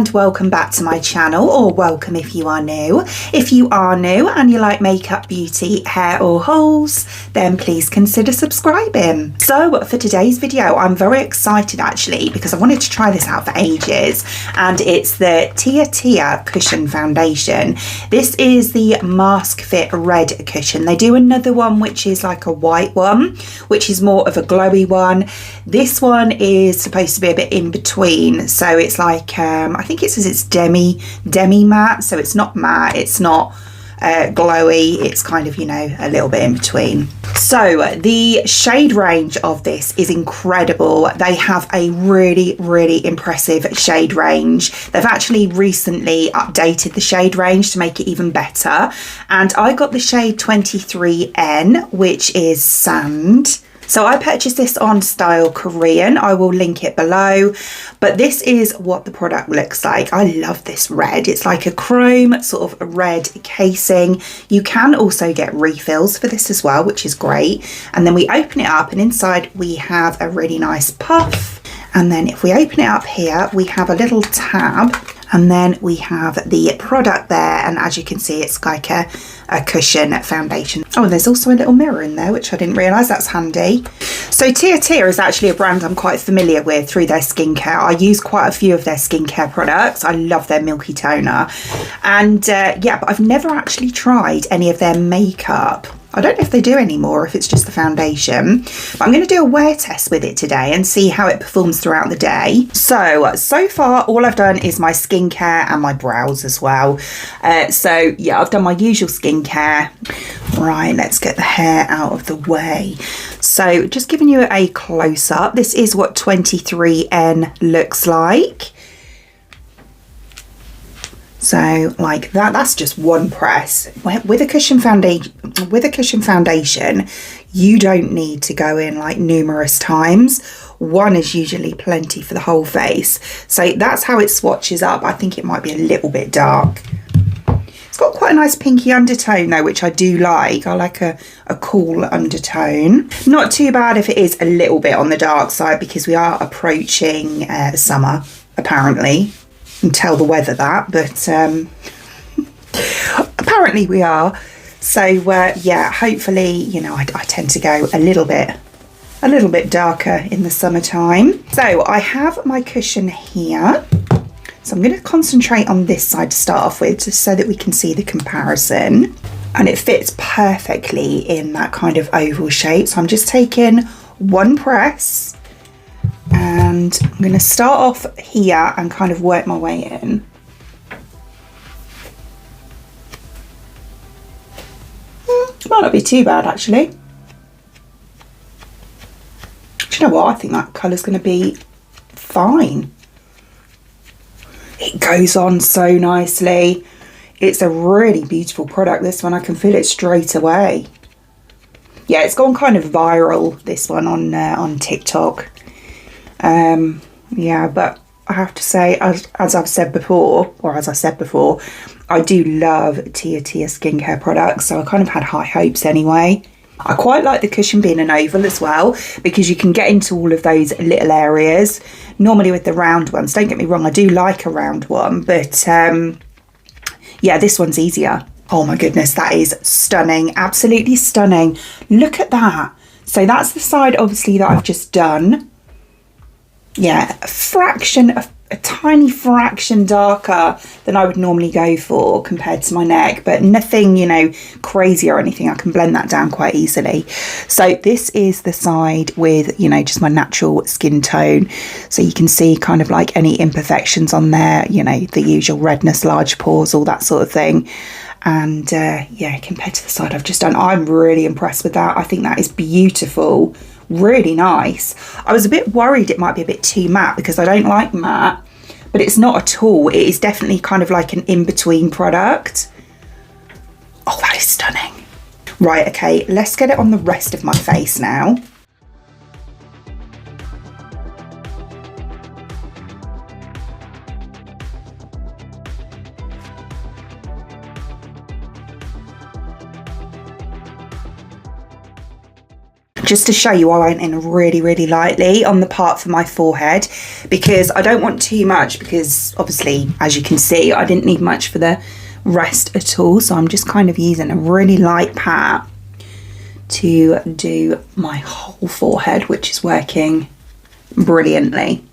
and welcome back to my channel, or welcome if you are new. If you are new and you like makeup, beauty, hair or hauls, then please consider subscribing. So for today's video, I'm very excited actually because I wanted to try this out for ages, and it's the TIRTIR cushion foundation. This is the Mask Fit Red cushion. They do another one which is like a white one, which is more of a glowy one. This one is supposed to be a bit in between, so it's like I think it says it's demi matte, so it's not matte, it's not glowy, it's kind of, you know, a little bit in between. So the shade range of this is incredible. They have a really impressive shade range. They've actually recently updated the shade range to make it even better, and I got the shade 23N, which is Sand. So I purchased this on Style Korean. I will link it below, but this is what the product looks like. I love this red. It's like a chrome sort of red casing. You can also get refills for this as well, which is great. And then we open it up and inside we have a really nice puff. And then if we open it up here, we have a little tab, and then we have the product there, and as you can see, it's like a cushion foundation. Oh, and there's also a little mirror in there, which I didn't realise. That's handy. So TIRTIR is actually a brand I'm quite familiar with through their skincare. I use quite a few of their skincare products. I love their milky toner, and yeah, but I've never actually tried any of their makeup. I don't know if they do anymore, if it's just the foundation, but I'm going to do a wear test with it today and see how it performs throughout the day. So far all I've done is my skincare and my brows as well. So yeah, I've done my usual skincare. Right, let's get the hair out of the way. So just giving you a close up, this is what 23N looks like. So like that, that's just one press. With a cushion foundation, you don't need to go in like numerous times. One is usually plenty for the whole face. So that's how it swatches up. I think it might be a little bit dark. It's got quite a nice pinky undertone though, which I do like. I like a cool undertone. Not too bad if it is a little bit on the dark side, because we are approaching summer apparently. And tell the weather that, but apparently we are. So yeah, hopefully, you know, I tend to go a little bit darker in the summertime. So I have my cushion here, so I'm going to concentrate on this side to start off with, just so that we can see the comparison, and it fits perfectly in that kind of oval shape. So I'm just taking one press, and I'm going to start off here and kind of work my way in. Might not be too bad actually. Do you know what? I think that colour's going to be fine. It goes on so nicely. It's a really beautiful product, this one. I can feel it straight away. Yeah, it's gone kind of viral, this one, on TikTok. Yeah, but I have to say, as I said before, I do love TIRTIR skincare products, so I kind of had high hopes anyway. I quite like the cushion being an oval as well, because you can get into all of those little areas. Normally with the round ones, don't get me wrong, I do like a round one, but yeah, this one's easier. Oh my goodness, that is stunning, absolutely stunning. Look at that. So that's the side obviously that I've just done. Yeah, a tiny fraction darker than I would normally go for compared to my neck, but nothing, you know, crazy or anything. I can blend that down quite easily. So this is the side with, you know, just my natural skin tone. So you can see kind of like any imperfections on there, you know, the usual redness, large pores, all that sort of thing. And yeah, compared to the side I've just done, I'm really impressed with that. I think that is beautiful. Really nice. I was a bit worried it might be a bit too matte, because I don't like matte, but it's not at all. It is definitely kind of like an in-between product. Oh, that is stunning. Right, okay, let's get it on the rest of my face now. Just to show you, I went in really lightly on the part for my forehead because I don't want too much, because obviously, as you can see, I didn't need much for the rest at all. So I'm just kind of using a really light pat to do my whole forehead, which is working brilliantly.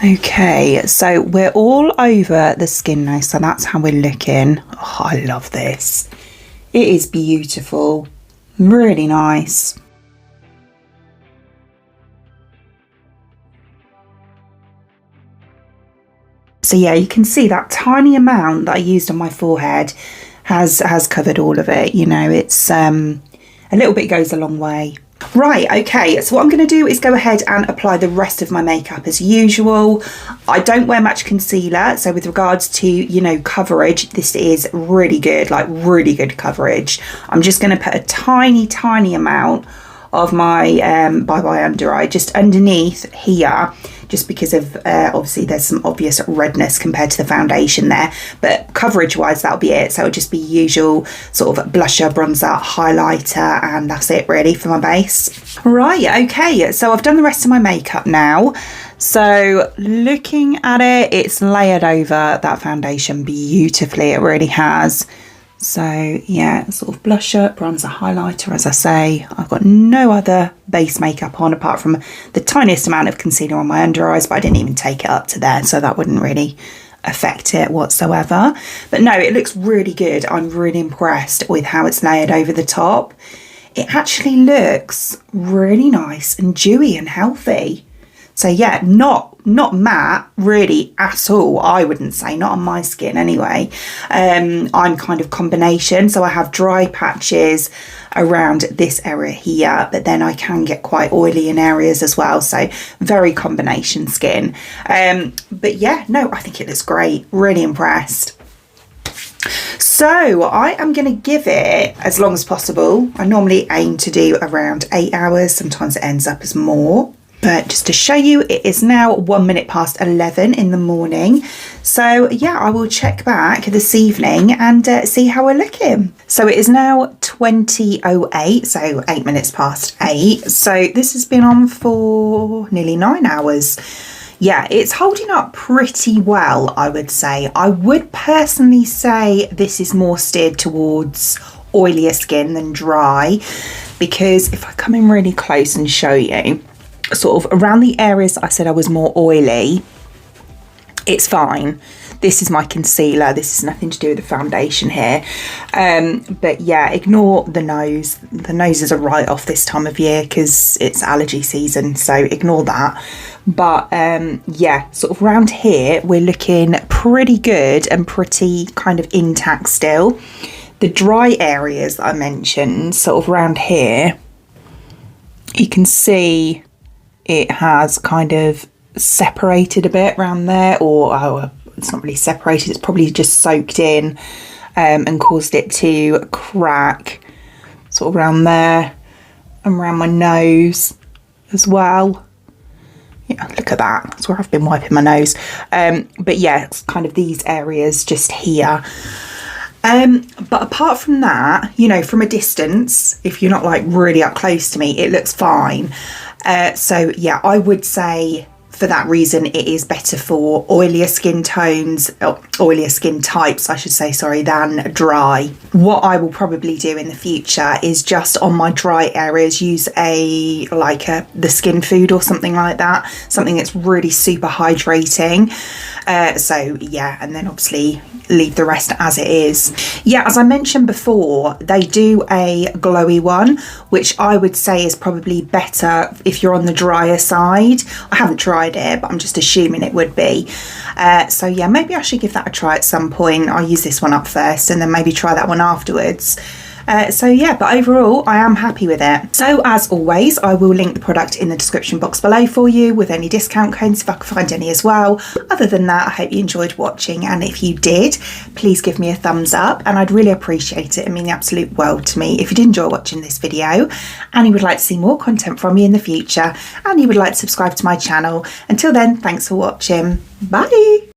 Okay, so we're all over the skin now, so that's how we're looking. Oh, I love this. It is beautiful, really nice. So yeah, you can see that tiny amount that I used on my forehead has covered all of it. You know, it's a little bit goes a long way. Right, okay, so what I'm going to do is go ahead and apply the rest of my makeup as usual. I don't wear much concealer, so with regards to, you know, coverage, this is really good, like really good coverage. I'm just going to put a tiny amount of my Bye Bye Under Eye just underneath here, just because of obviously there's some obvious redness compared to the foundation there, but coverage wise that'll be it. So it'll just be usual sort of blusher, bronzer, highlighter, and that's it really for my base. Right, okay, so I've done the rest of my makeup now. So looking at it, it's layered over that foundation beautifully, it really has. So yeah, sort of blusher, bronzer, highlighter, as I say. I've got no other base makeup on apart from the tiniest amount of concealer on my under eyes, but I didn't even take it up to there, so that wouldn't really affect it whatsoever. But no, it looks really good. I'm really impressed with how it's layered over the top. It actually looks really nice and dewy and healthy. So yeah, not matte really at all, I wouldn't say, not on my skin anyway. I'm kind of combination, so I have dry patches around this area here, but then I can get quite oily in areas as well, so very combination skin. But yeah, no, I think it looks great, really impressed. So I am going to give it as long as possible. I normally aim to do around 8 hours, sometimes it ends up as more. But just to show you, it is now 1 minute past 11 in the morning. So yeah, I will check back this evening and see how we're looking. So it is now 20:08, so 8 minutes past 8. So this has been on for nearly 9 hours. Yeah, it's holding up pretty well, I would say. I would personally say this is more steered towards oilier skin than dry, because if I come in really close and show you, sort of around the areas that I said I was more oily, it's fine. This is my concealer, this is nothing to do with the foundation here. But yeah, ignore the nose. The noses are right off this time of year because it's allergy season, so ignore that. But yeah, sort of around here we're looking pretty good and pretty kind of intact still. The dry areas that I mentioned, sort of around here, you can see it has kind of separated a bit around there, or it's not really separated, it's probably just soaked in and caused it to crack sort of around there and around my nose as well. Yeah, look at that, that's where I've been wiping my nose. But yeah, it's kind of these areas just here. But apart from that, you know, from a distance, if you're not like really up close to me, it looks fine. So yeah, I would say for that reason it is better for oilier skin tones, or oilier skin types I should say, sorry, than dry. What I will probably do in the future is just on my dry areas use the skin food or something like that, something that's really super hydrating. So yeah, and then obviously leave the rest as it is. Yeah, as I mentioned before, they do a glowy one, which I would say is probably better if you're on the drier side. I haven't tried it, but I'm just assuming it would be. So yeah, maybe I should give that a try at some point. I'll use this one up first and then maybe try that one afterwards. So yeah, but overall I am happy with it. So as always, I will link the product in the description box below for you with any discount codes if I can find any as well. Other than that, I hope you enjoyed watching, and if you did, please give me a thumbs up and I'd really appreciate it. It means the absolute world to me. If you did enjoy watching this video and you would like to see more content from me in the future and you would like to subscribe to my channel, until then, thanks for watching. Bye.